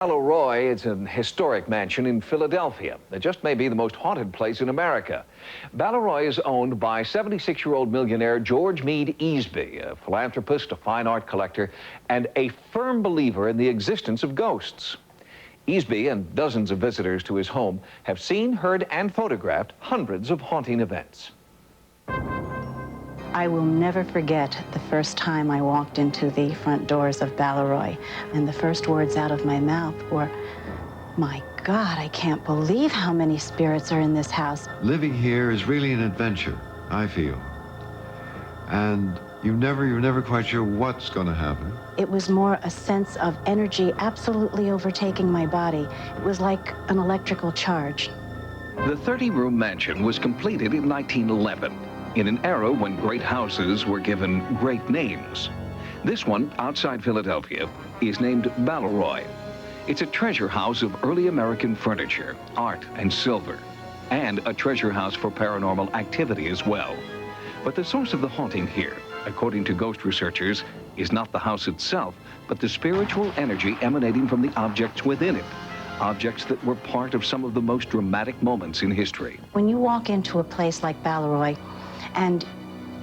Baleroy is an historic mansion in Philadelphia. It just may be the most haunted place in America. Baleroy is owned by 76-year-old millionaire George Meade Easby, a philanthropist, a fine art collector, and a firm believer in the existence of ghosts. Easby and dozens of visitors to his home have seen, heard, and photographed hundreds of haunting events. I will never forget the first time I walked into the front doors of Baleroy, and the first words out of my mouth were, "My God, I can't believe how many spirits are in this house." Living here is really an adventure, I feel. And you're never quite sure what's going to happen. It was more a sense of energy absolutely overtaking my body. It was like an electrical charge. The 30-room mansion was completed in 1911. In an era when great houses were given great names. This one, outside Philadelphia, is named Baleroy. It's a treasure house of early American furniture, art, and silver, and a treasure house for paranormal activity as well. But the source of the haunting here, according to ghost researchers, is not the house itself, but the spiritual energy emanating from the objects within it. Objects that were part of some of the most dramatic moments in history. When you walk into a place like Baleroy, and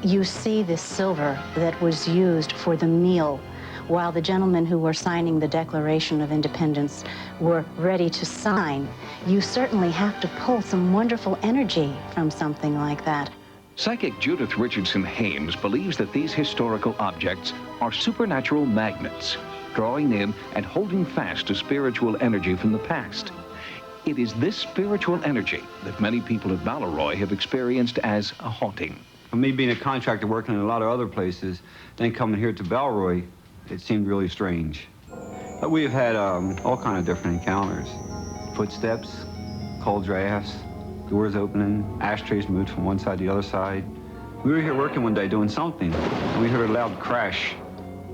you see this silver that was used for the meal while the gentlemen who were signing the Declaration of Independence were ready to sign, you certainly have to pull some wonderful energy from something like that. Psychic Judith Richardson Hames believes that these historical objects are supernatural magnets, drawing in and holding fast to spiritual energy from the past. It is this spiritual energy that many people at Baleroy have experienced as a haunting. For me being a contractor working in a lot of other places, then coming here to Baleroy, it seemed really strange. But we've had all kind of different encounters. Footsteps, cold drafts, doors opening, ashtrays moved from one side to the other side. We were here working one day doing something, and we heard a loud crash.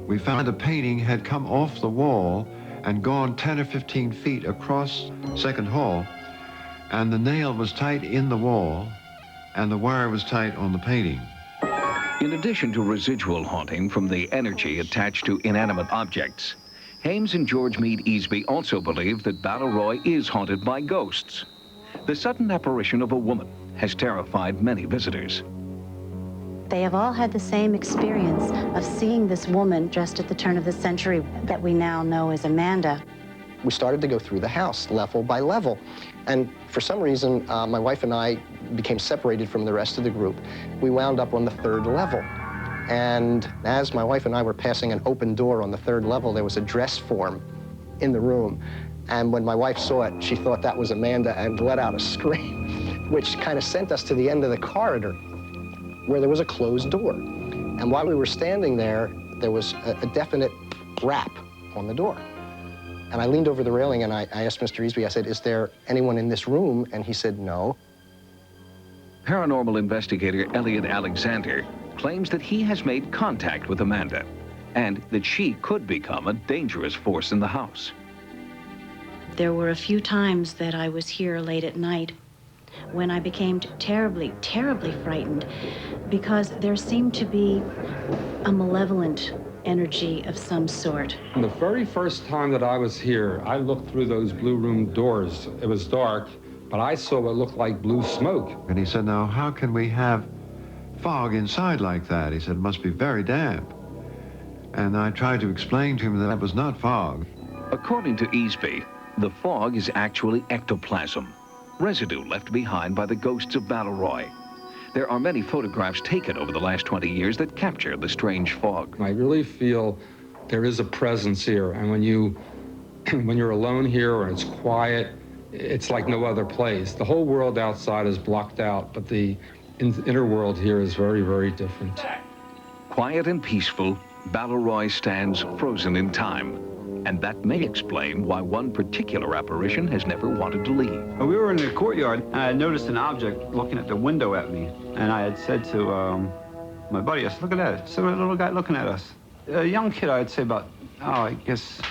We found a painting had come off the wall and gone 10 or 15 feet across Second Hall, and the nail was tight in the wall, and the wire was tight on the painting. In addition to residual haunting from the energy attached to inanimate objects, Hames and George Meade Easby also believe that Baleroy is haunted by ghosts. The sudden apparition of a woman has terrified many visitors. They have all had the same experience of seeing this woman dressed at the turn of the century that we now know as Amanda. We started to go through the house level by level. And for some reason, my wife and I became separated from the rest of the group. We wound up on the third level. And as my wife and I were passing an open door on the third level, there was a dress form in the room. And when my wife saw it, she thought that was Amanda and let out a scream, which kind of sent us to the end of the corridor, where there was a closed door. And while we were standing there, there was a definite rap on the door. And I leaned over the railing and I asked Mr. Easby, I said, "Is there anyone in this room?" And he said, "No." Paranormal investigator Elliot Alexander claims that he has made contact with Amanda and that she could become a dangerous force in the house. There were a few times that I was here late at night when I became terribly, terribly frightened because there seemed to be a malevolent energy of some sort. The very first time that I was here, I looked through those blue room doors. It was dark, but I saw what looked like blue smoke. And he said, "Now, how can we have fog inside like that?" He said, "It must be very damp." And I tried to explain to him that was not fog. According to Easby, the fog is actually ectoplasm, residue left behind by the ghosts of Baleroy. There are many photographs taken over the last 20 years that capture the strange fog. I really feel there is a presence here, and when you're alone here or it's quiet, it's like no other place. The whole world outside is blocked out, but the inner world here is very, very different. Quiet and peaceful, Baleroy stands frozen in time. And that may explain why one particular apparition has never wanted to leave. We were in the courtyard, and I had noticed an object looking at the window at me. And I had said to my buddy, I said, "Look at that, it's a little guy looking at us." A young kid, I'd say about, I guess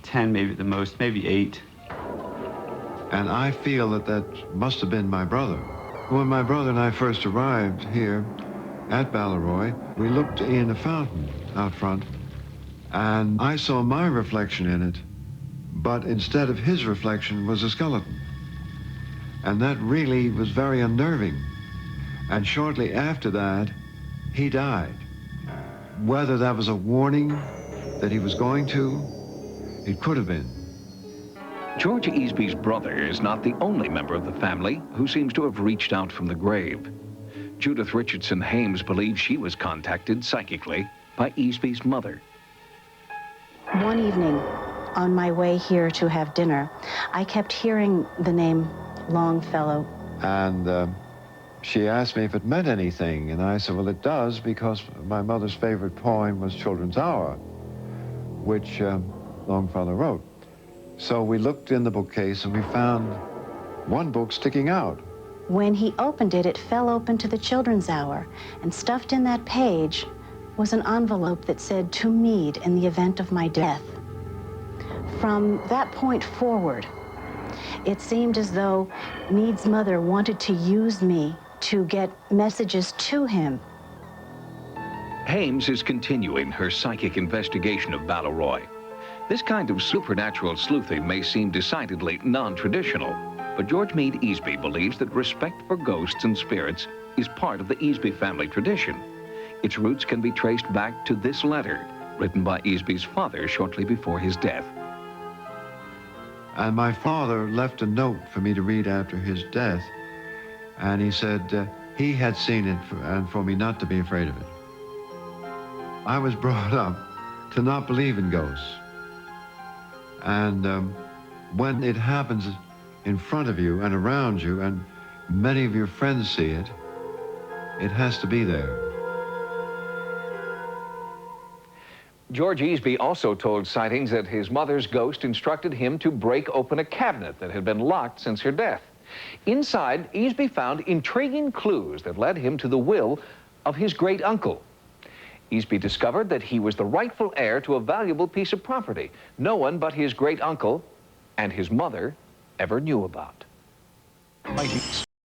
10 maybe at the most, maybe 8. And I feel that must have been my brother. When my brother and I first arrived here at Baleroy, we looked in a fountain out front, and I saw my reflection in it, but instead of his reflection was a skeleton. And that really was very unnerving. And shortly after that, he died. Whether that was a warning that he was going to, it could have been. George Easby's brother is not the only member of the family who seems to have reached out from the grave. Judith Richardson Hames believes she was contacted psychically by Easby's mother. One evening, on my way here to have dinner, I kept hearing the name Longfellow. And she asked me if it meant anything, and I said, well, it does, because my mother's favorite poem was Children's Hour, which Longfellow wrote. So we looked in the bookcase and we found one book sticking out. When he opened it, it fell open to the Children's Hour, and stuffed in that page was an envelope that said, "To Meade in the event of my death." From that point forward, it seemed as though Meade's mother wanted to use me to get messages to him. Hames is continuing her psychic investigation of Baleroy. This kind of supernatural sleuthing may seem decidedly non-traditional, but George Meade Easby believes that respect for ghosts and spirits is part of the Easby family tradition. Its roots can be traced back to this letter, written by Easby's father shortly before his death. And my father left a note for me to read after his death, and he said he had seen it and for me not to be afraid of it. I was brought up to not believe in ghosts. And when it happens in front of you and around you, and many of your friends see it, it has to be there. George Easby also told Sightings that his mother's ghost instructed him to break open a cabinet that had been locked since her death. Inside, Easby found intriguing clues that led him to the will of his great-uncle. Easby discovered that he was the rightful heir to a valuable piece of property no one but his great-uncle and his mother ever knew about. Sightings.